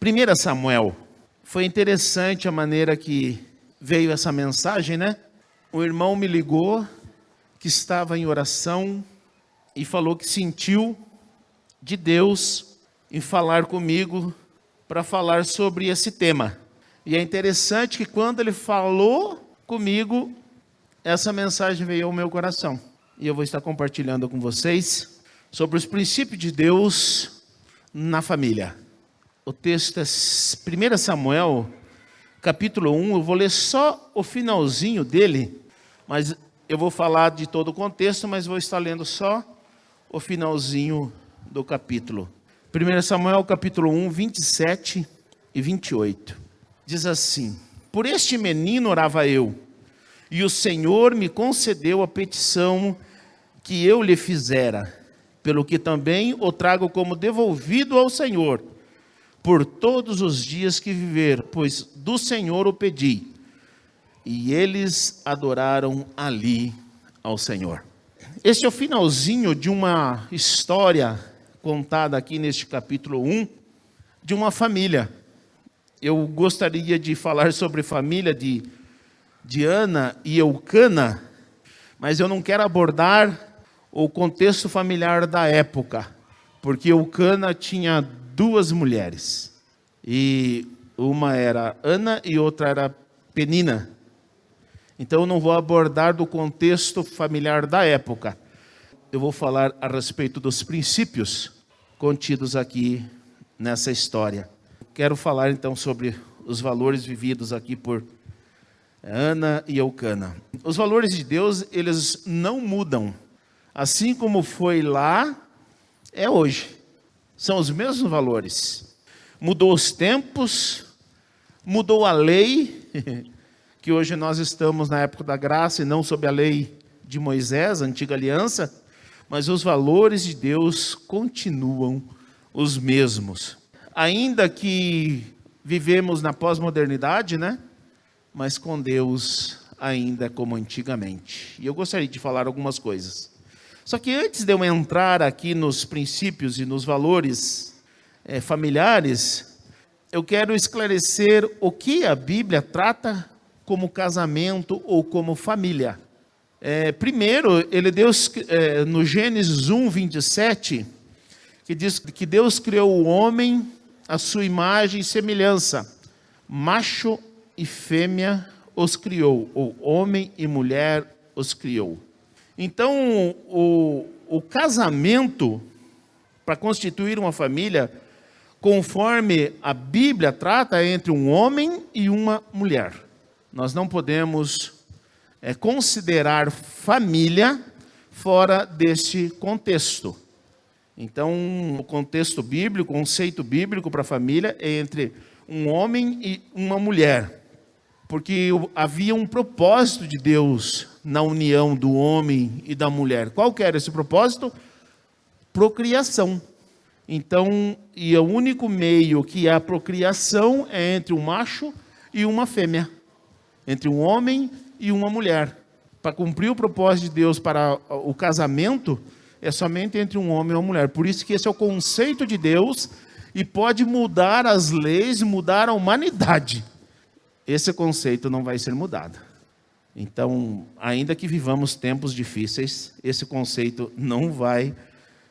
1 Samuel. Foi interessante a maneira que veio essa mensagem, né? O irmão me ligou, que estava em oração, e falou que sentiu de Deus em falar comigo para falar sobre esse tema. E é interessante que quando ele falou comigo, essa mensagem veio ao meu coração. E eu vou estar compartilhando com vocês sobre os princípios de Deus na família. O texto é 1 Samuel, capítulo 1. Eu vou ler só o finalzinho dele, mas eu vou falar de todo o contexto, mas vou estar lendo só o finalzinho do capítulo. 1 Samuel, capítulo 1, 27 e 28. Diz assim: Por este menino orava eu, e o Senhor me concedeu a petição que eu lhe fizera, pelo que também o trago como devolvido ao Senhor, por todos os dias que viver, pois do Senhor o pedi. E eles adoraram ali ao Senhor. Este é o finalzinho de uma história contada aqui neste capítulo 1, de uma família. Eu gostaria de falar sobre a família de Ana e Eucana, mas eu não quero abordar o contexto familiar da época, porque Eucana tinha duas mulheres, e uma era Ana e outra era Penina. Então eu não vou abordar do contexto familiar da época. Eu vou falar a respeito dos princípios contidos aqui nessa história. Quero falar então sobre os valores vividos aqui por Ana e Eucana. Os valores de Deus, eles não mudam. Assim como foi lá, é hoje. São os mesmos valores. Mudou os tempos, mudou a lei, que hoje nós estamos na época da graça e não sob a lei de Moisés, a antiga aliança, mas os valores de Deus continuam os mesmos. Ainda que vivemos na pós-modernidade, né? Mas com Deus ainda como antigamente. E eu gostaria de falar algumas coisas. Só que antes de eu entrar aqui nos princípios e nos valores familiares, eu quero esclarecer o que a Bíblia trata como casamento ou como família. Primeiro, no Gênesis 1, 27, que diz que Deus criou o homem à sua imagem e semelhança, macho e fêmea os criou, ou homem e mulher os criou. Então, o casamento, para constituir uma família, conforme a Bíblia trata, é entre um homem e uma mulher. Nós não podemos considerar família fora deste contexto. Então, o contexto bíblico, o conceito bíblico para família é entre um homem e uma mulher. Porque havia um propósito de Deus na união do homem e da mulher. Qual que era esse propósito? Procriação. Então, e o único meio que há procriação é entre um macho e uma fêmea. Entre um homem e uma mulher. Para cumprir o propósito de Deus para o casamento, é somente entre um homem e uma mulher. Por isso que esse é o conceito de Deus e pode mudar as leis, mudar a humanidade. Esse conceito não vai ser mudado. Então, ainda que vivamos tempos difíceis, esse conceito não vai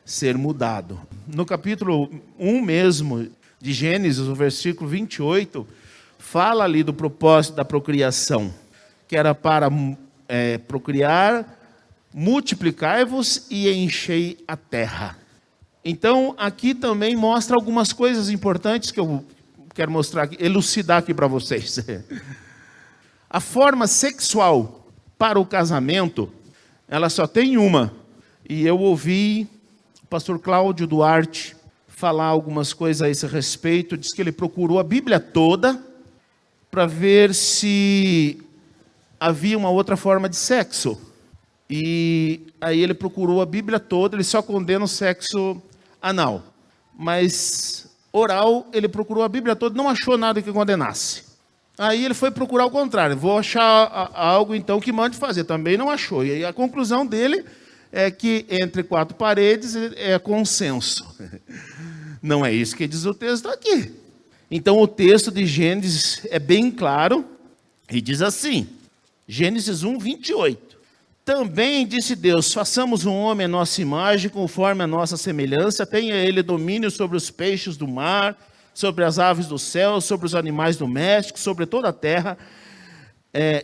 ser mudado. No capítulo 1 mesmo de Gênesis, o versículo 28, fala ali do propósito da procriação, que era para procriar, multiplicai-vos e enchei a terra. Então, aqui também mostra algumas coisas importantes que eu quero mostrar aqui, elucidar aqui para vocês. A forma sexual para o casamento, ela só tem uma. E eu ouvi o pastor Cláudio Duarte falar algumas coisas a esse respeito. Diz que ele procurou a Bíblia toda para ver se havia uma outra forma de sexo. E aí ele procurou a Bíblia toda, ele só condena o sexo anal. Mas oral, ele procurou a Bíblia toda, não achou nada que condenasse. Aí ele foi procurar o contrário, vou achar algo então que mande fazer, também não achou. E aí a conclusão dele é que entre quatro paredes é consenso. Não é isso que diz o texto aqui. Então o texto de Gênesis é bem claro e diz assim, Gênesis 1, 28. Também disse Deus, façamos um homem à nossa imagem, conforme a nossa semelhança, tenha ele domínio sobre os peixes do mar, sobre as aves do céu, sobre os animais domésticos, sobre toda a terra.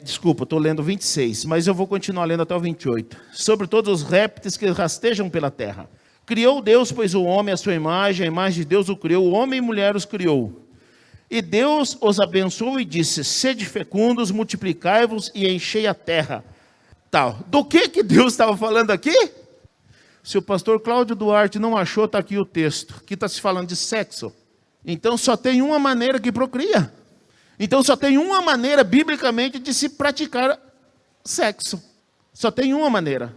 Desculpa, estou lendo 26, mas eu vou continuar lendo até o 28. Sobre todos os répteis que rastejam pela terra. Criou Deus, pois, o homem à sua imagem, a imagem de Deus o criou, o homem e mulher os criou. E Deus os abençoou e disse, sede fecundos, multiplicai-vos e enchei a terra. Tal. Do que Deus estava falando aqui? Se o pastor Cláudio Duarte não achou, está aqui o texto. Aqui está se falando de sexo. Então só tem uma maneira que procria. Então só tem uma maneira, biblicamente, de se praticar sexo. Só tem uma maneira.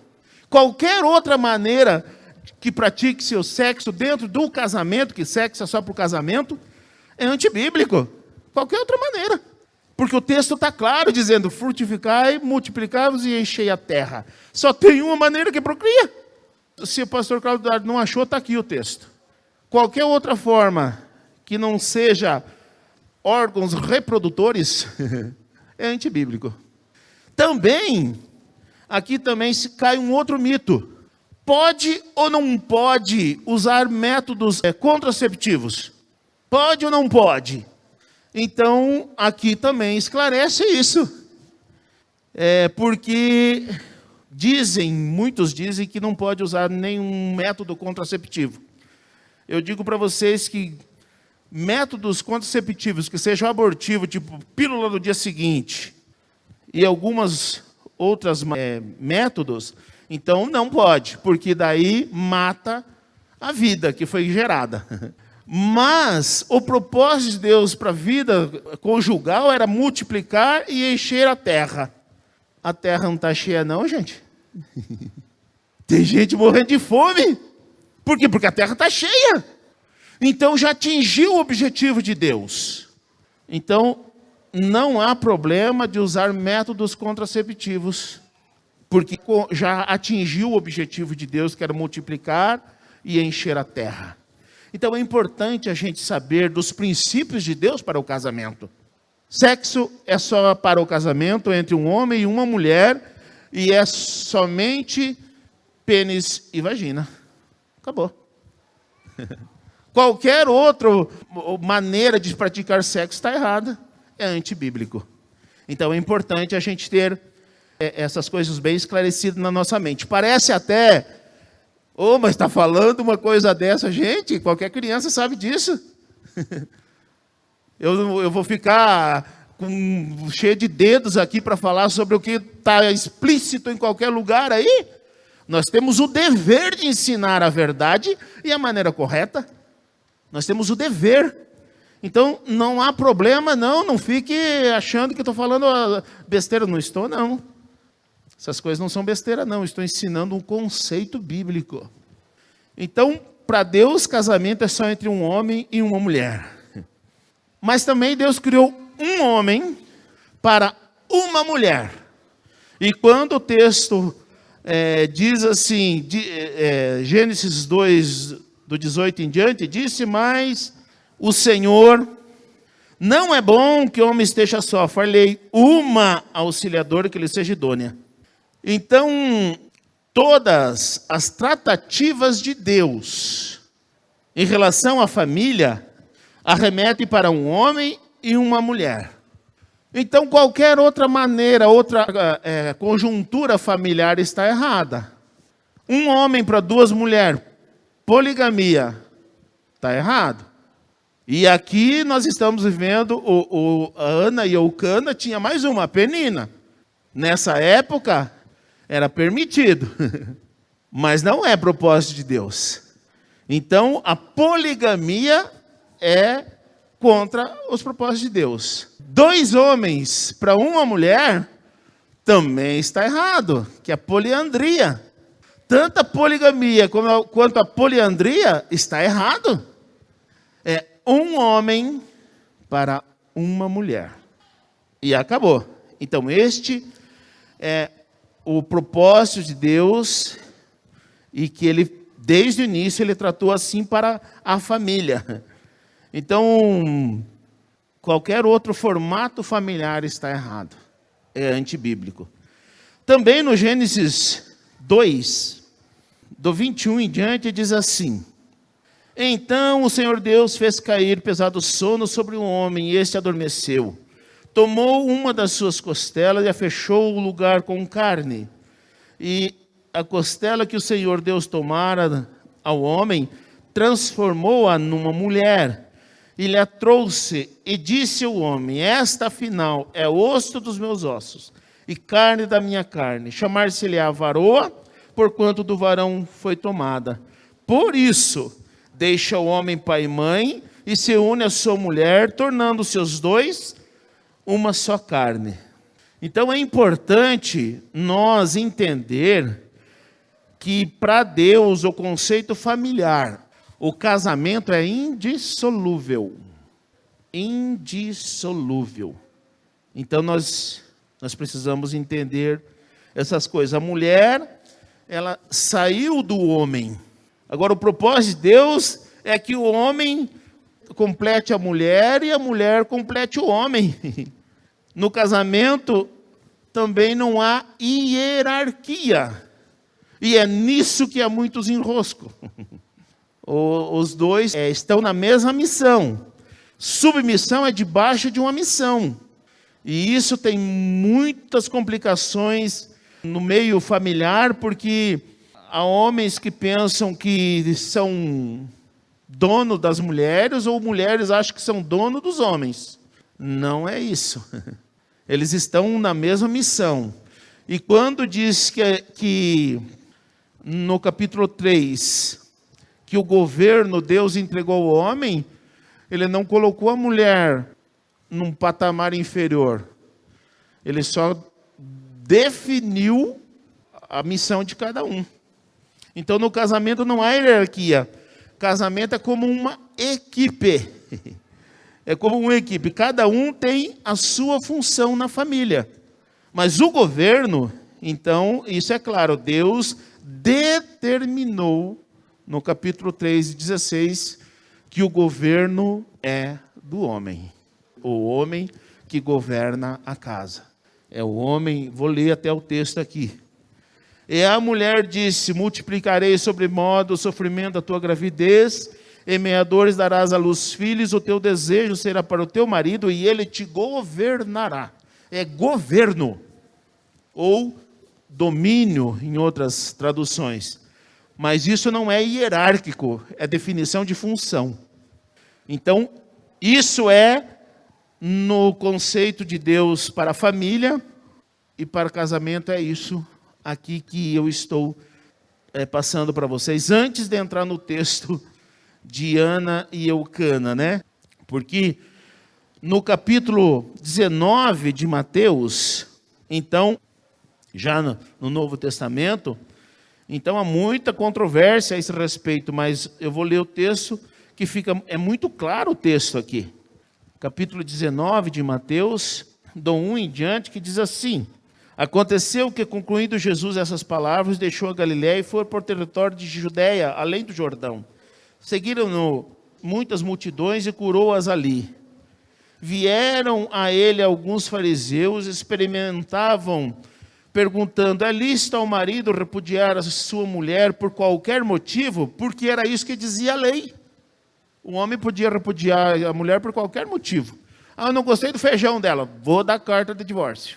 Qualquer outra maneira que pratique seu sexo dentro do casamento, que sexo é só para o casamento, é antibíblico. Qualquer outra maneira. Porque o texto está claro, dizendo, frutificai, multiplicai-vos e enchei a terra. Só tem uma maneira que procria. Se o pastor Cláudio Duarte não achou, está aqui o texto. Qualquer outra forma que não seja órgãos reprodutores, é antibíblico. Também, aqui também se cai um outro mito. Pode ou não pode usar métodos contraceptivos? Pode ou não pode? Então, aqui também esclarece isso. Porque muitos dizem que não pode usar nenhum método contraceptivo. Eu digo para vocês que métodos contraceptivos que sejam abortivos, tipo pílula no dia seguinte, e algumas outras métodos, então não pode, porque daí mata a vida que foi gerada. Mas o propósito de Deus para a vida conjugal era multiplicar e encher a terra. A terra não está cheia não, gente? Tem gente morrendo de fome. Por quê? Porque a terra está cheia. Então já atingiu o objetivo de Deus. Então não há problema de usar métodos contraceptivos, porque já atingiu o objetivo de Deus, que era multiplicar e encher a terra. Então é importante a gente saber dos princípios de Deus para o casamento. Sexo é só para o casamento entre um homem e uma mulher, e é somente pênis e vagina. Acabou. Qualquer outra maneira de praticar sexo está errada. É antibíblico. Então é importante a gente ter essas coisas bem esclarecidas na nossa mente. Parece até, mas está falando uma coisa dessa, gente, qualquer criança sabe disso. Eu vou ficar cheio de dedos aqui para falar sobre o que está explícito em qualquer lugar aí. Nós temos o dever de ensinar a verdade e a maneira correta. Nós temos o dever. Então, não há problema, não fique achando que estou falando besteira. Não estou, não. Essas coisas não são besteira, não. Estou ensinando um conceito bíblico. Então, para Deus, casamento é só entre um homem e uma mulher. Mas também Deus criou um homem para uma mulher. E quando o texto diz assim, Gênesis 2, do 18 em diante, disse, mas o Senhor, não é bom que o homem esteja só, far-lhe uma auxiliadora que lhe seja idônea. Então, todas as tratativas de Deus em relação à família arremetem para um homem e uma mulher. Então, qualquer outra maneira, outra conjuntura familiar está errada. Um homem para duas mulheres, poligamia, está errado. E aqui nós estamos vivendo, a Ana e o Eucana tinha mais uma, a Penina. Nessa época, era permitido. Mas não é propósito de Deus. Então, a poligamia é contra os propósitos de Deus. 2 homens para uma mulher também está errado, que é a poliandria. Tanto a poligamia quanto a poliandria está errado. É um homem para uma mulher. E acabou. Então, este é o propósito de Deus e que ele, desde o início, ele tratou assim para a família. Então, Qualquer outro formato familiar está errado. É antibíblico. Também no Gênesis 2, do 21 em diante, diz assim: Então o Senhor Deus fez cair pesado sono sobre o homem, e este adormeceu. Tomou uma das suas costelas e a fechou o lugar com carne. E a costela que o Senhor Deus tomara ao homem, transformou-a numa mulher. E lhe a trouxe, e disse ao homem: Esta, afinal, é osso dos meus ossos, e carne da minha carne. Chamar-se-lhe-á varoa, porquanto do varão foi tomada. Por isso, deixa o homem pai e mãe, e se une à sua mulher, tornando-se os dois uma só carne. Então é importante nós entender que para Deus o conceito familiar, o casamento é indissolúvel. Indissolúvel. Então nós precisamos entender essas coisas. A mulher, ela saiu do homem. Agora o propósito de Deus é que o homem complete a mulher e a mulher complete o homem. No casamento também não há hierarquia. E é nisso que há muitos enroscos. Os dois estão na mesma missão. Submissão é debaixo de uma missão. E isso tem muitas complicações no meio familiar, porque há homens que pensam que são dono das mulheres, ou mulheres acham que são dono dos homens. Não é isso. Eles estão na mesma missão. E quando diz que no capítulo 3, que o governo Deus entregou ao homem, ele não colocou a mulher num patamar inferior. Ele só definiu a missão de cada um. Então, no casamento não há hierarquia. Casamento é como uma equipe. É como uma equipe. Cada um tem a sua função na família. Mas o governo, então, isso é claro, Deus determinou no capítulo 3:16 que o governo é do homem. O homem que governa a casa. É o homem, vou ler até o texto aqui. E a mulher disse: multiplicarei sobremodo o sofrimento da tua gravidez, em meadores darás à luz filhos, o teu desejo será para o teu marido, e ele te governará. É governo, ou domínio, em outras traduções. Mas isso não é hierárquico, é definição de função. Então, isso é no conceito de Deus para a família, e para o casamento é isso aqui que eu estou passando para vocês, antes de entrar no texto de Ana e Eucana, né? Porque no capítulo 19 de Mateus, então, já no Novo Testamento, então há muita controvérsia a esse respeito, mas eu vou ler o texto que é muito claro o texto aqui. Capítulo 19 de Mateus, do 1 em diante, que diz assim: Aconteceu que, concluindo Jesus essas palavras, deixou a Galiléia e foi por território de Judeia, além do Jordão. Seguiram-no muitas multidões e curou-as ali. Vieram a ele alguns fariseus, experimentavam, perguntando: é lícito ao marido repudiar a sua mulher por qualquer motivo? Porque era isso que dizia a lei. O homem podia repudiar a mulher por qualquer motivo. Eu não gostei do feijão dela, vou dar carta de divórcio.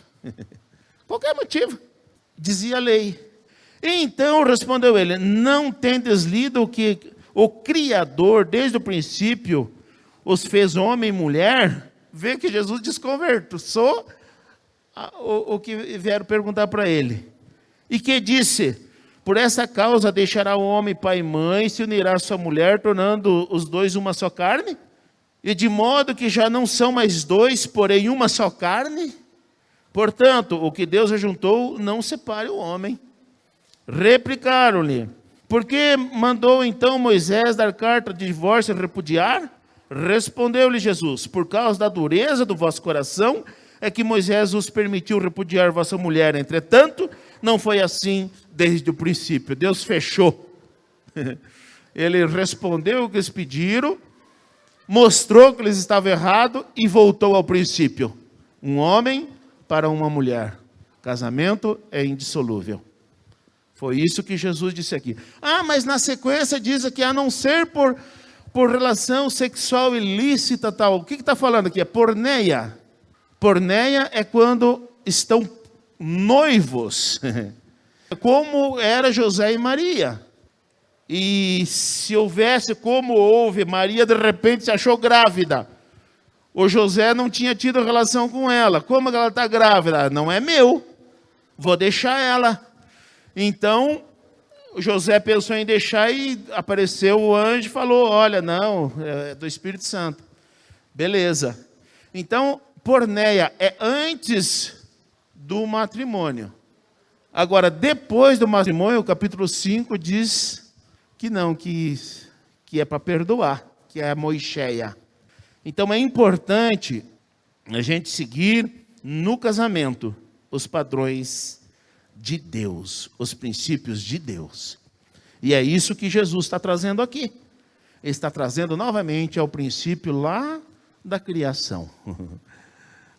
Qualquer motivo, dizia a lei. E então respondeu ele: não tendes lido que o Criador, desde o princípio, os fez homem e mulher? Vê que Jesus desconversou o que vieram perguntar para ele. E que disse: por essa causa deixará o homem pai e mãe, se unirá à sua mulher, tornando os dois uma só carne? E de modo que já não são mais dois, porém uma só carne? Portanto, o que Deus ajuntou, não separe o homem. Replicaram-lhe: por que mandou então Moisés dar carta de divórcio e repudiar? Respondeu-lhe Jesus: por causa da dureza do vosso coração, é que Moisés os permitiu repudiar vossa mulher. Entretanto, não foi assim desde o princípio. Deus fechou. Ele respondeu o que eles pediram, mostrou que eles estavam errados e voltou ao princípio. Um homem para uma mulher. Casamento é indissolúvel. Foi isso que Jesus disse aqui. Mas na sequência diz que a não ser por relação sexual ilícita tal. O que está falando aqui? É porneia. Porneia é quando estão noivos. Como era José e Maria. E se houvesse como houve, Maria de repente se achou grávida. O José não tinha tido relação com ela. Como ela está grávida? Não é meu. Vou deixar ela. Então, José pensou em deixar e apareceu o anjo e falou, olha, não, é do Espírito Santo. Beleza. Então, porneia é antes do matrimônio. Agora, depois do matrimônio, o capítulo 5 diz que não, que é para perdoar, que é a moixéia. Então, é importante a gente seguir no casamento os padrões de Deus, os princípios de Deus. E é isso que Jesus está trazendo aqui. Ele está trazendo novamente ao princípio lá da criação.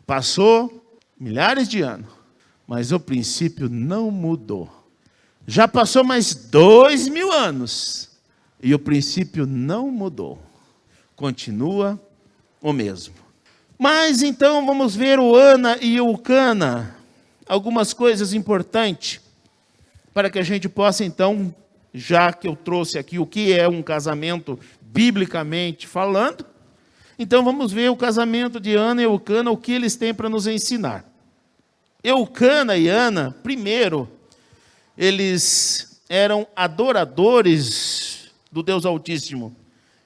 Passou milhares de anos, mas o princípio não mudou. Já passou mais 2000 anos e o princípio não mudou. Continua o mesmo. Mas então vamos ver o Ana e o Cana. Algumas coisas importantes para que a gente possa então, já que eu trouxe aqui o que é um casamento biblicamente falando, então vamos ver o casamento de Ana e Eucana, o que eles têm para nos ensinar. Eucana e Ana, primeiro, eles eram adoradores do Deus Altíssimo.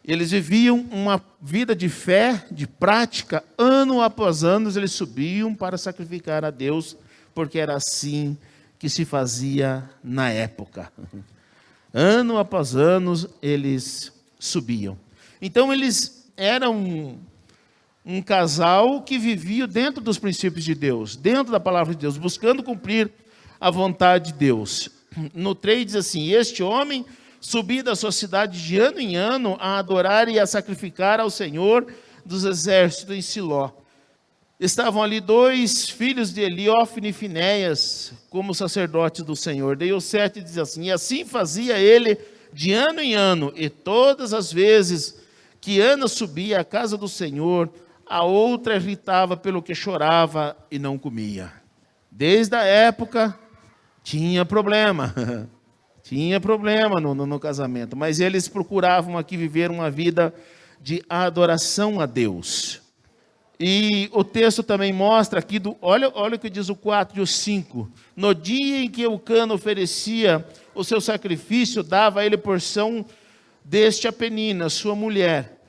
Eles viviam uma vida de fé, de prática, ano após ano eles subiam para sacrificar a Deus, porque era assim que se fazia na época. Ano após ano eles subiam. Então eles eram um casal que vivia dentro dos princípios de Deus, dentro da palavra de Deus, buscando cumprir a vontade de Deus. No 3 diz assim, este homem subia da sua cidade de ano em ano a adorar e a sacrificar ao Senhor dos exércitos em Siló. Estavam ali 2 filhos de Eli, Ofni e Finéias, como sacerdotes do Senhor. Daí o 7 diz assim, e assim fazia ele de ano em ano, e todas as vezes que Ana subia à casa do Senhor, a outra irritava pelo que chorava e não comia. Desde a época, tinha problema. Tinha problema no casamento, mas eles procuravam aqui viver uma vida de adoração a Deus. E o texto também mostra aqui, olha o que diz o 4 e o 5. No dia em que Eucana oferecia o seu sacrifício, dava a ele porção deste a Penina, sua mulher,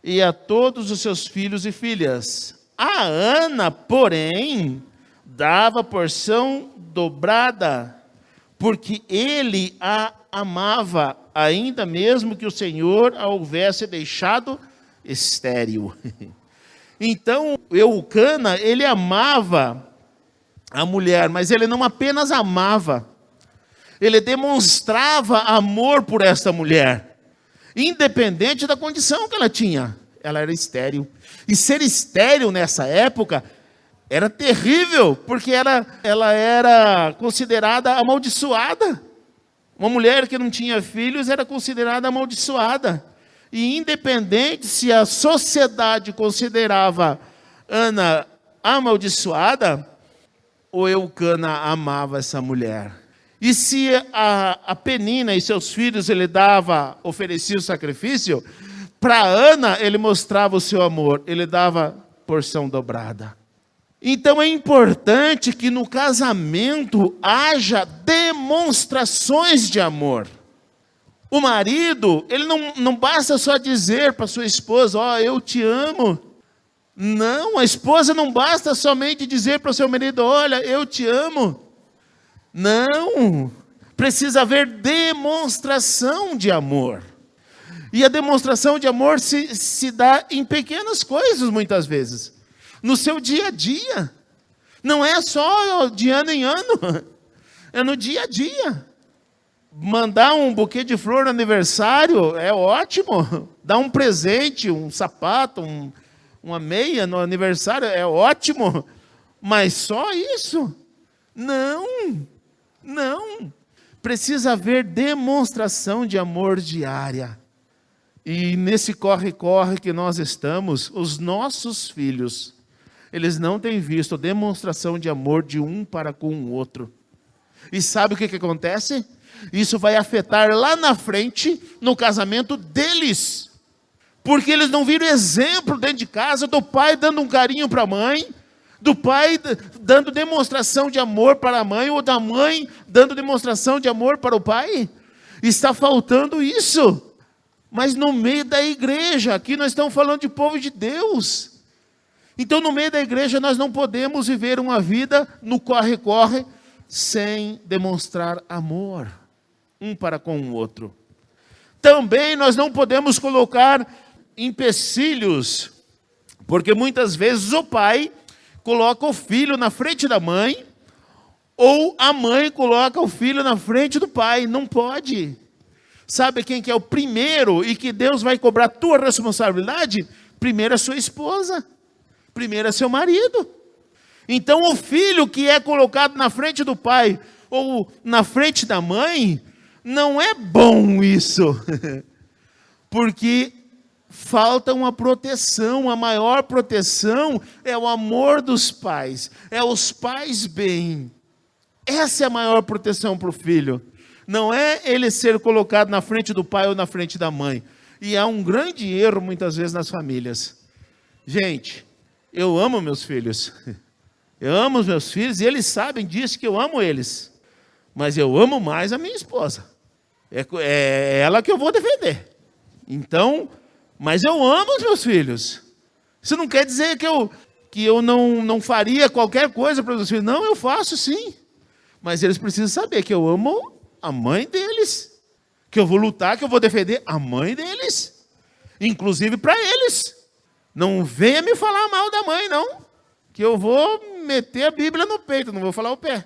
e a todos os seus filhos e filhas. A Ana, porém, dava porção dobrada, porque ele a amava, ainda mesmo que o Senhor a houvesse deixado estéril. Então, Eucana, ele amava a mulher, mas ele não apenas amava, ele demonstrava amor por esta mulher, independente da condição que ela tinha. Ela era estéril. E ser estéril nessa época era terrível, porque ela era considerada amaldiçoada. Uma mulher que não tinha filhos era considerada amaldiçoada. E independente se a sociedade considerava Ana amaldiçoada, ou Eucana amava essa mulher. E se a Penina e seus filhos ele oferecia o sacrifício, para Ana ele mostrava o seu amor, ele dava porção dobrada. Então é importante que no casamento haja demonstrações de amor. O marido, ele não basta só dizer para sua esposa, eu te amo. Não, a esposa não basta somente dizer para o seu marido, olha, eu te amo. Não, precisa haver demonstração de amor. E a demonstração de amor se dá em pequenas coisas muitas vezes. No seu dia a dia. Não é só de ano em ano, é no dia a dia. Mandar um buquê de flor no aniversário é ótimo. Dar um presente, um sapato, uma meia no aniversário é ótimo. Mas só isso? Não, não. Precisa haver demonstração de amor diária. E nesse corre-corre que nós estamos, os nossos filhos, eles não têm visto demonstração de amor de um para com o outro. E sabe o que acontece? Isso vai afetar lá na frente, no casamento deles. Porque eles não viram exemplo dentro de casa do pai dando um carinho para a mãe, do pai dando demonstração de amor para a mãe, ou da mãe dando demonstração de amor para o pai. Está faltando isso. Mas no meio da igreja, aqui nós estamos falando de povo de Deus. Então no meio da igreja nós não podemos viver uma vida no corre-corre sem demonstrar amor um para com o outro. Também nós não podemos colocar empecilhos, porque muitas vezes o pai coloca o filho na frente da mãe, ou a mãe coloca o filho na frente do pai. Não pode. Sabe quem que é o primeiro e que Deus vai cobrar a tua responsabilidade? Primeiro é sua esposa, primeiro é seu marido. Então o filho que é colocado na frente do pai ou na frente da mãe, não é bom isso, porque falta uma proteção. A maior proteção é o amor dos pais, é os pais bem. Essa é a maior proteção para o filho. Não é ele ser colocado na frente do pai ou na frente da mãe. E há um grande erro muitas vezes nas famílias. Gente, eu amo meus filhos. Eu amo os meus filhos e eles sabem disso, que eu amo eles. Mas eu amo mais a minha esposa. É ela que eu vou defender. Então, mas eu amo os meus filhos. Isso não quer dizer que eu não faria qualquer coisa para os meus filhos. Não, eu faço sim. Mas eles precisam saber que eu amo a mãe deles. Que eu vou lutar, que eu vou defender a mãe deles. Inclusive para eles. Não venha me falar mal da mãe, não. Que eu vou meter a Bíblia no peito, não vou falar o pé.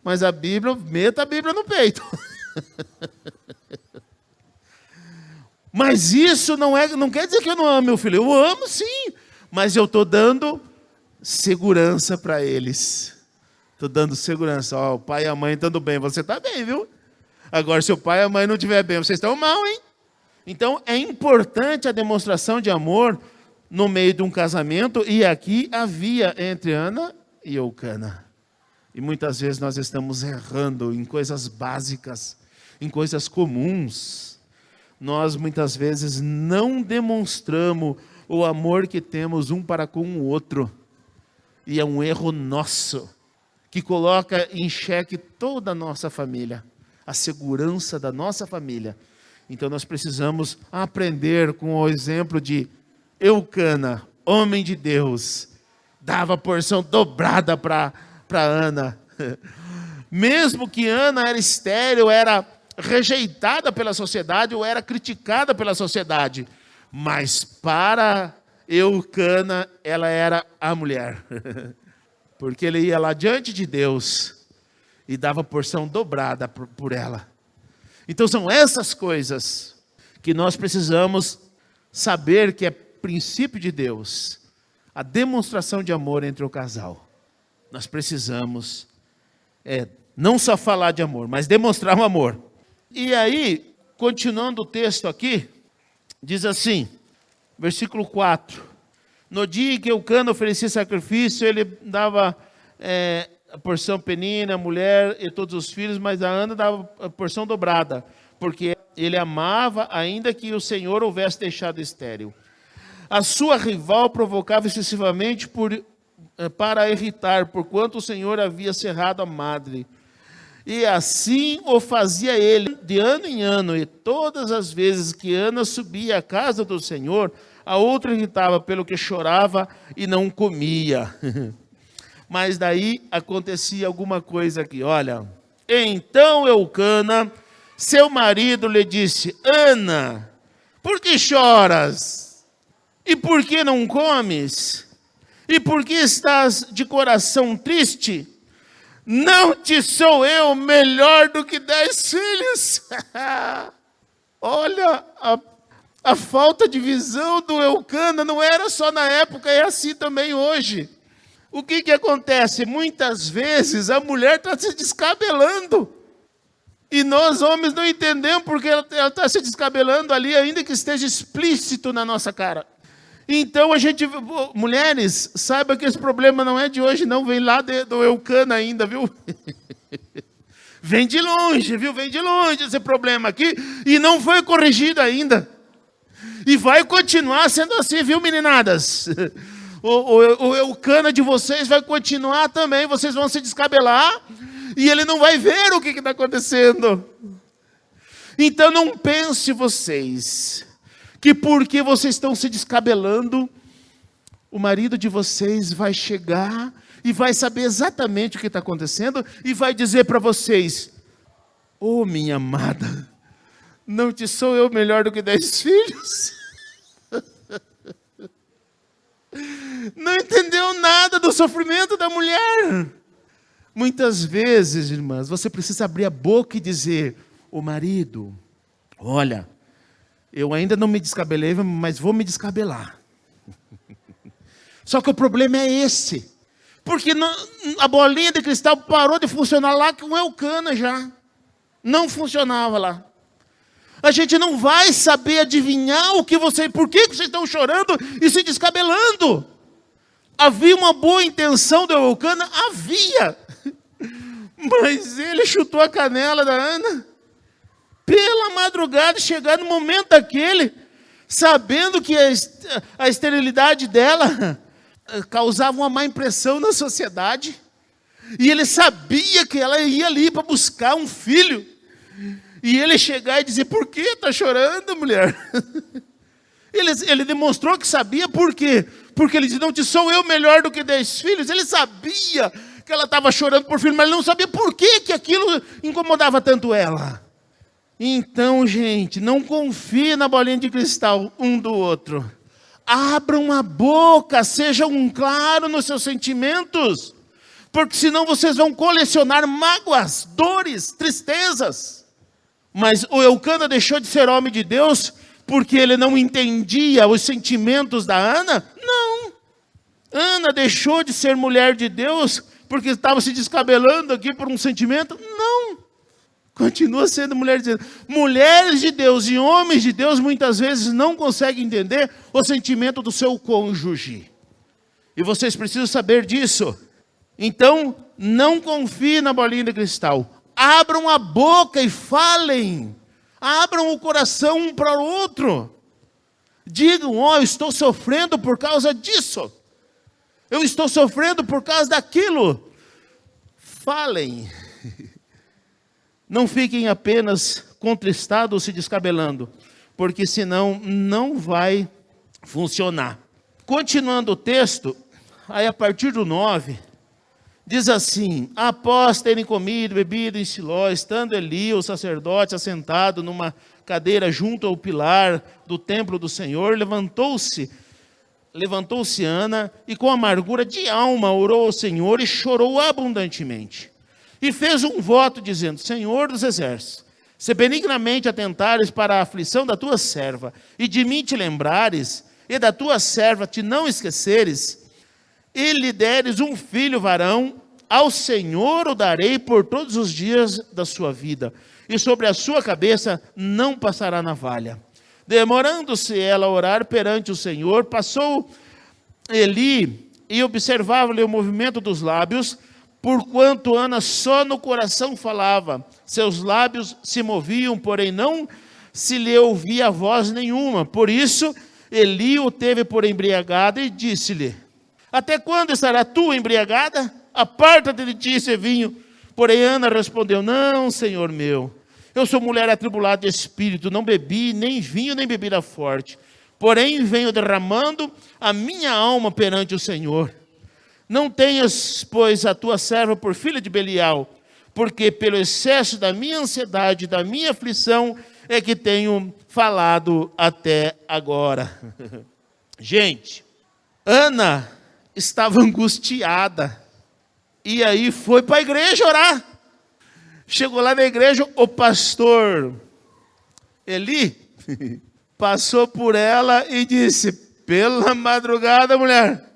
Mas a Bíblia, meta a Bíblia no peito. Mas isso não quer dizer que eu não amo meu filho. Eu amo sim, mas eu estou dando segurança para eles. Estou dando segurança. Ó, o pai e a mãe estando bem, você está bem, viu? Agora, se o pai e a mãe não estiver bem, vocês estão mal, hein? Então, é importante a demonstração de amor no meio de um casamento, e aqui havia entre Ana e Eucana. E muitas vezes nós estamos errando em coisas básicas, em coisas comuns. Nós muitas vezes não demonstramos o amor que temos um para com o outro. E é um erro nosso, que coloca em xeque toda a nossa família, a segurança da nossa família. Então nós precisamos aprender com o exemplo de Eucana, homem de Deus, dava porção dobrada para Ana. Mesmo que Ana era estéril, era rejeitada pela sociedade ou era criticada pela sociedade, mas para Eucana ela era a mulher, porque ele ia lá diante de Deus e dava porção dobrada por ela. Então são essas coisas que nós precisamos saber que é princípio de Deus, a demonstração de amor entre o casal. Nós precisamos não só falar de amor, mas demonstrar o amor. E aí, continuando o texto aqui, diz assim, versículo 4. No dia em que Eucana oferecia sacrifício, ele dava a porção Penina, a mulher e todos os filhos, mas a Ana dava a porção dobrada, porque ele amava, ainda que o Senhor houvesse deixado estéril. A sua rival provocava excessivamente para a irritar, porquanto o Senhor havia cerrado a madre. E assim o fazia ele, de ano em ano, e todas as vezes que Ana subia à casa do Senhor, a outra irritava, pelo que chorava e não comia. Mas daí acontecia alguma coisa aqui, olha. Então Eucana, seu marido, lhe disse: Ana, por que choras? E por que não comes? E por que estás de coração triste? Não te sou eu melhor do que 10 filhos? Olha, a falta de visão do Eucana não era só na época, é assim também hoje. O que acontece? Muitas vezes a mulher está se descabelando. E nós, homens, não entendemos porque ela está se descabelando ali, ainda que esteja explícito na nossa cara. Então, mulheres, saiba que esse problema não é de hoje, não. Vem lá do Eucana ainda, viu? Vem de longe, viu? Vem de longe esse problema aqui. E não foi corrigido ainda. E vai continuar sendo assim, viu, meninadas? O Eucana de vocês vai continuar também. Vocês vão se descabelar e ele não vai ver o que está acontecendo. Então não pense vocês que porque vocês estão se descabelando, o marido de vocês vai chegar e vai saber exatamente o que está acontecendo e vai dizer para vocês: ô minha amada, não te sou eu melhor do que 10 filhos? Não entendeu nada do sofrimento da mulher. Muitas vezes, irmãs, você precisa abrir a boca e dizer: ô marido, olha, eu ainda não me descabelei, mas vou me descabelar. Só que o problema é esse. Porque a bolinha de cristal parou de funcionar lá com o Eucana já. Não funcionava lá. A gente não vai saber adivinhar por que vocês estão chorando e se descabelando. Havia uma boa intenção do Eucana? Havia. Mas ele chutou a canela da Ana. Pela madrugada, chegar no momento daquele, sabendo que a esterilidade dela causava uma má impressão na sociedade. E ele sabia que ela ia ali para buscar um filho. E ele chegar e dizer: por que está chorando, mulher? Ele demonstrou que sabia por quê. Porque ele disse: não te sou eu melhor do que 10 filhos. Ele sabia que ela estava chorando por filho, mas ele não sabia por que aquilo incomodava tanto ela. Então, gente, não confie na bolinha de cristal um do outro. Abram a boca, sejam claros nos seus sentimentos. Porque senão vocês vão colecionar mágoas, dores, tristezas. Mas o Eucana deixou de ser homem de Deus porque ele não entendia os sentimentos da Ana? Não. Ana deixou de ser mulher de Deus porque estava se descabelando aqui por um sentimento? Não. Continua sendo mulher de Deus. Mulheres de Deus e homens de Deus muitas vezes não conseguem entender o sentimento do seu cônjuge. E vocês precisam saber disso. Então, não confie na bolinha de cristal. Abram a boca e falem. Abram o coração um para o outro. Digam: eu estou sofrendo por causa disso. Eu estou sofrendo por causa daquilo. Falem. Não fiquem apenas contristados ou se descabelando, porque senão não vai funcionar. Continuando o texto, aí a partir do 9... diz assim: após terem comido e bebido em Siló, estando Eli, o sacerdote, assentado numa cadeira junto ao pilar do templo do Senhor, levantou-se Ana e com amargura de alma orou ao Senhor e chorou abundantemente. E fez um voto dizendo: Senhor dos exércitos, se benignamente atentares para a aflição da tua serva, e de mim te lembrares, e da tua serva te não esqueceres, e lhe deres um filho varão, ao Senhor o darei por todos os dias da sua vida, e sobre a sua cabeça não passará navalha. Demorando-se ela a orar perante o Senhor, passou Eli e observava-lhe o movimento dos lábios, porquanto Ana só no coração falava, seus lábios se moviam, porém não se lhe ouvia voz nenhuma. Por isso Eli o teve por embriagado e disse-lhe: até quando estará tu embriagada? Aparta-te de ti esse vinho. Porém Ana respondeu: não, Senhor meu, eu sou mulher atribulada de espírito, não bebi nem vinho nem bebida forte, porém venho derramando a minha alma perante o Senhor. Não tenhas, pois, a tua serva por filha de Belial, porque pelo excesso da minha ansiedade, da minha aflição, é que tenho falado até agora. Gente, Ana estava angustiada. E aí foi para a igreja orar. Chegou lá na igreja, o pastor Eli passou por ela e disse: pela madrugada, mulher,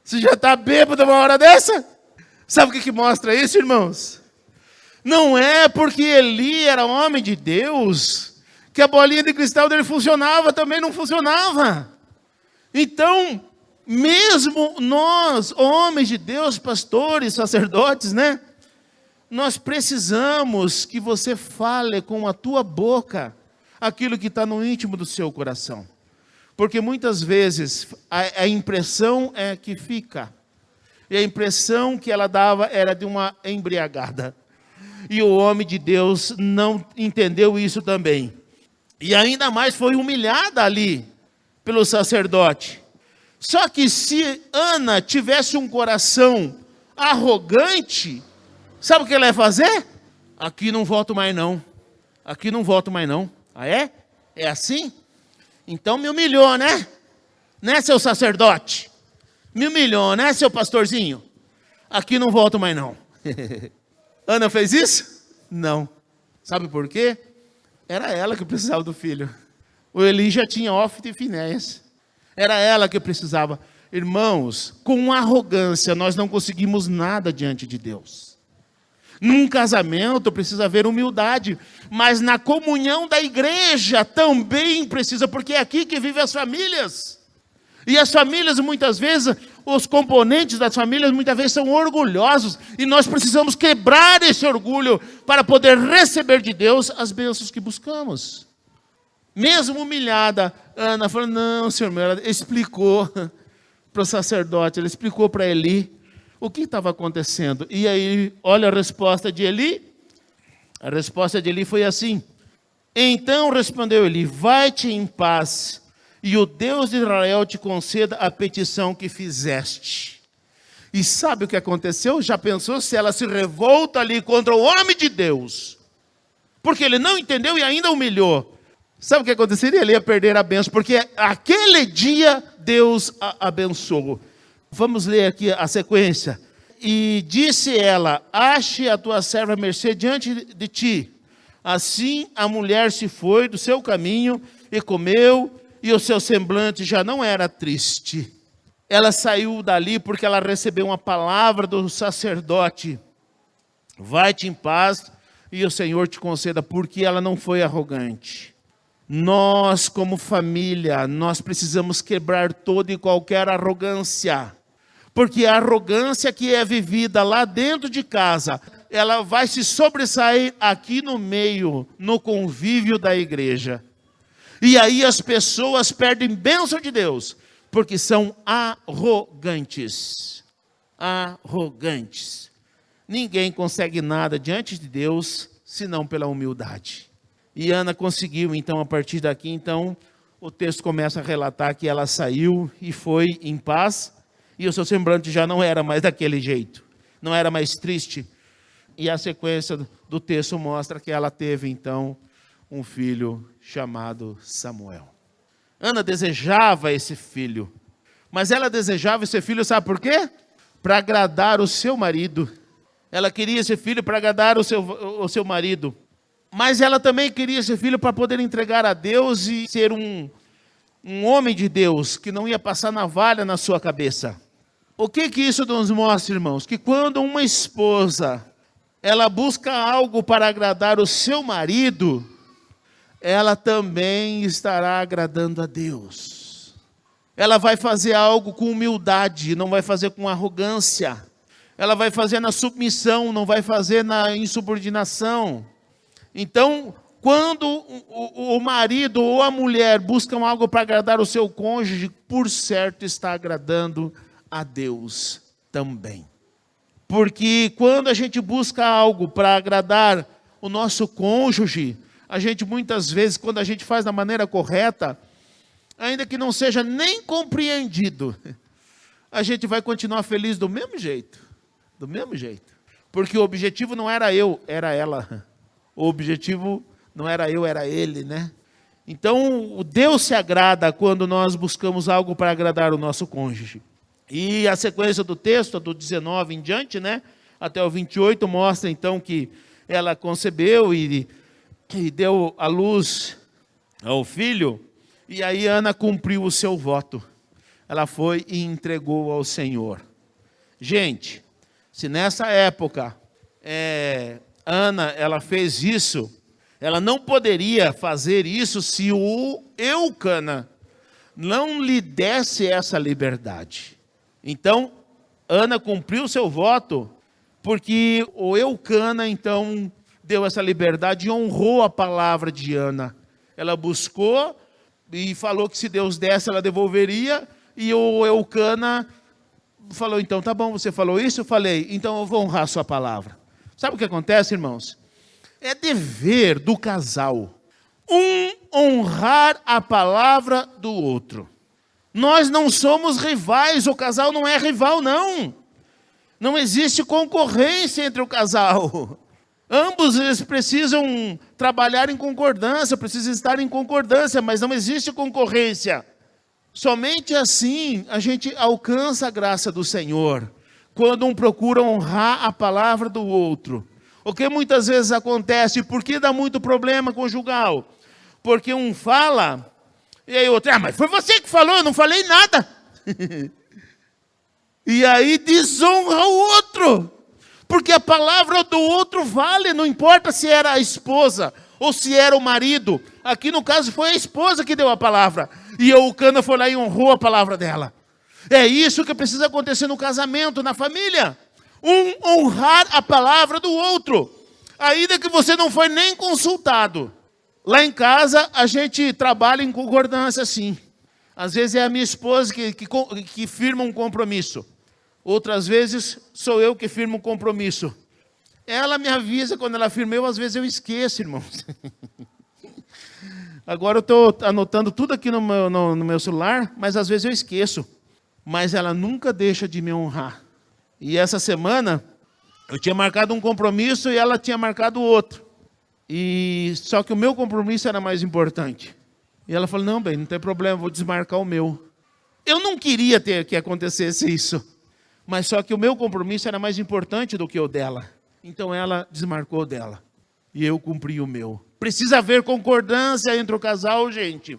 você já está bêbada uma hora dessa? Sabe o que mostra isso, irmãos? Não é porque Eli era homem de Deus que a bolinha de cristal dele funcionava, também não funcionava. Então, mesmo nós, homens de Deus, pastores, sacerdotes, né? Nós precisamos que você fale com a tua boca aquilo que está no íntimo do seu coração. Porque muitas vezes a impressão é que fica. E a impressão que ela dava era de uma embriagada. E o homem de Deus não entendeu isso também. E ainda mais foi humilhada ali pelo sacerdote. Só que se Ana tivesse um coração arrogante, sabe o que ela ia fazer? Aqui não volto mais não. Aqui não volto mais não. Ah, é? É assim? Então me humilhou, né? Né, seu sacerdote? Me humilhou, né, seu pastorzinho? Aqui não volto mais não. Ana fez isso? Não. Sabe por quê? Era ela que precisava do filho. O Eli já tinha Ófine e Finéias. Era ela que precisava. Irmãos, com arrogância nós não conseguimos nada diante de Deus. Num casamento precisa haver humildade, mas na comunhão da igreja também precisa, porque é aqui que vivem as famílias. E as famílias muitas vezes, os componentes das famílias muitas vezes são orgulhosos, e nós precisamos quebrar esse orgulho para poder receber de Deus as bênçãos que buscamos. Mesmo humilhada, Ana falou: não, senhor, ela explicou para o sacerdote, ela explicou para Eli o que estava acontecendo. E aí, olha a resposta de Eli. A resposta de Eli foi assim: então respondeu Eli: vai-te em paz, e o Deus de Israel te conceda a petição que fizeste. E sabe o que aconteceu? Já pensou se ela se revolta ali contra o homem de Deus? Porque ele não entendeu e ainda humilhou. Sabe o que aconteceria? Ele ia perder a bênção, porque aquele dia Deus a abençoou. Vamos ler aqui a sequência. E disse ela: ache a tua serva mercê diante de ti. Assim a mulher se foi do seu caminho e comeu, e o seu semblante já não era triste. Ela saiu dali porque ela recebeu uma palavra do sacerdote: vai-te em paz, e o Senhor te conceda, porque ela não foi arrogante. Nós, como família, nós precisamos quebrar toda e qualquer arrogância. Porque a arrogância que é vivida lá dentro de casa, ela vai se sobressair aqui no meio, no convívio da igreja. E aí as pessoas perdem bênção de Deus, porque são arrogantes. Arrogantes. Ninguém consegue nada diante de Deus, senão pela humildade. E Ana conseguiu, então, a partir daqui, então, o texto começa a relatar que ela saiu e foi em paz, e o seu semblante já não era mais daquele jeito, não era mais triste. E a sequência do texto mostra que ela teve, então, um filho chamado Samuel. Ana desejava esse filho, mas ela desejava esse filho, sabe por quê? Para agradar o seu marido. Ela queria esse filho para agradar o seu marido. Mas ela também queria esse filho para poder entregar a Deus e ser um homem de Deus, que não ia passar navalha na sua cabeça. O que isso nos mostra, irmãos? Que quando uma esposa, ela busca algo para agradar o seu marido, ela também estará agradando a Deus. Ela vai fazer algo com humildade, não vai fazer com arrogância. Ela vai fazer na submissão, não vai fazer na insubordinação. Então, quando o marido ou a mulher buscam algo para agradar o seu cônjuge, por certo está agradando a Deus também. Porque quando a gente busca algo para agradar o nosso cônjuge, a gente muitas vezes, quando a gente faz da maneira correta, ainda que não seja nem compreendido, a gente vai continuar feliz do mesmo jeito. Do mesmo jeito. Porque o objetivo não era eu, era ela. O objetivo não era eu, era ele, né? Então, Deus se agrada quando nós buscamos algo para agradar o nosso cônjuge. E a sequência do texto, do 19 em diante, né? até o 28, mostra então que ela concebeu e deu à luz ao filho. E aí Ana cumpriu o seu voto. Ela foi e entregou ao Senhor. Gente, se nessa época Ana ela fez isso, ela não poderia fazer isso se o Eucana não lhe desse essa liberdade. Então, Ana cumpriu seu voto, porque o Eucana, então, deu essa liberdade e honrou a palavra de Ana. Ela buscou e falou que se Deus desse, ela devolveria, e o Eucana falou, então, tá bom, você falou isso? Eu falei, então eu vou honrar a sua palavra. Sabe o que acontece, irmãos? É dever do casal honrar a palavra do outro. Nós não somos rivais, o casal não é rival, não. Não existe concorrência entre o casal. Ambos eles precisam trabalhar em concordância, precisam estar em concordância, mas não existe concorrência. Somente assim a gente alcança a graça do Senhor, quando um procura honrar a palavra do outro. O que muitas vezes acontece, por que dá muito problema conjugal? Porque um fala, e aí o outro, mas foi você que falou, eu não falei nada. E aí desonra o outro, porque a palavra do outro vale, não importa se era a esposa ou se era o marido. Aqui no caso foi a esposa que deu a palavra, e o Eucana foi lá e honrou a palavra dela. É isso que precisa acontecer no casamento, na família. Honrar a palavra do outro, ainda que você não foi nem consultado. Lá em casa, a gente trabalha em concordância, sim. Às vezes é a minha esposa que firma um compromisso. Outras vezes, sou eu que firmo um compromisso. Ela me avisa quando ela firma, às vezes eu esqueço, irmãos. Agora eu estou anotando tudo aqui no meu celular, mas às vezes eu esqueço. Mas ela nunca deixa de me honrar. E essa semana, eu tinha marcado um compromisso e ela tinha marcado outro. Só que o meu compromisso era mais importante. E ela falou, não, bem, não tem problema, vou desmarcar o meu. Eu não queria que acontecesse isso. Mas só que o meu compromisso era mais importante do que o dela. Então ela desmarcou o dela. E eu cumpri o meu. Precisa haver concordância entre o casal, gente.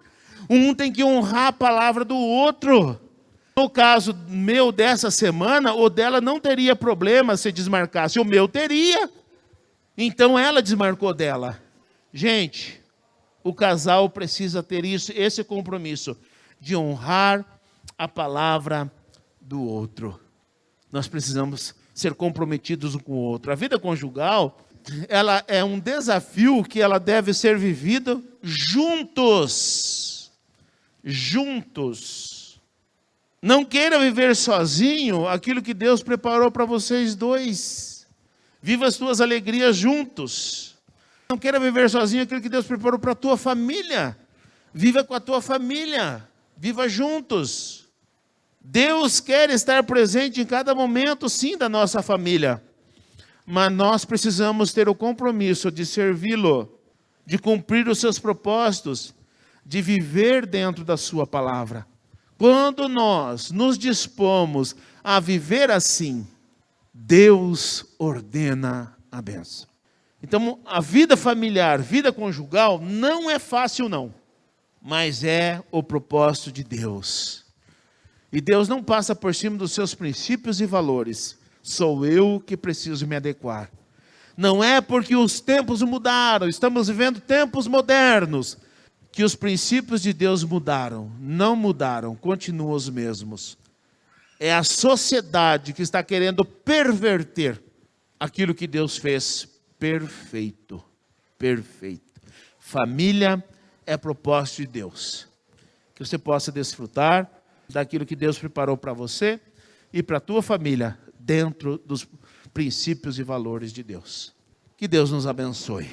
Um tem que honrar a palavra do outro. No caso meu dessa semana, o dela não teria problema se desmarcasse. O meu teria. Então ela desmarcou dela. Gente, o casal precisa ter esse compromisso de honrar a palavra do outro. Nós precisamos ser comprometidos um com o outro. A vida conjugal, ela é um desafio que ela deve ser vivida juntos. Juntos. Não queira viver sozinho aquilo que Deus preparou para vocês dois. Viva as tuas alegrias juntos. Não queira viver sozinho aquilo que Deus preparou para a tua família. Viva com a tua família. Viva juntos. Deus quer estar presente em cada momento, sim, da nossa família. Mas nós precisamos ter o compromisso de servi-lo, de cumprir os seus propósitos, de viver dentro da sua palavra. Quando nós nos dispomos a viver assim, Deus ordena a bênção. Então, a vida familiar, vida conjugal, não é fácil não, mas é o propósito de Deus. E Deus não passa por cima dos seus princípios e valores. Sou eu que preciso me adequar. Não é porque os tempos mudaram, estamos vivendo tempos modernos, que os princípios de Deus mudaram. Não mudaram, continuam os mesmos. É a sociedade que está querendo perverter aquilo que Deus fez perfeito. Perfeito. Família é propósito de Deus. Que você possa desfrutar daquilo que Deus preparou para você e para a tua família, dentro dos princípios e valores de Deus. Que Deus nos abençoe.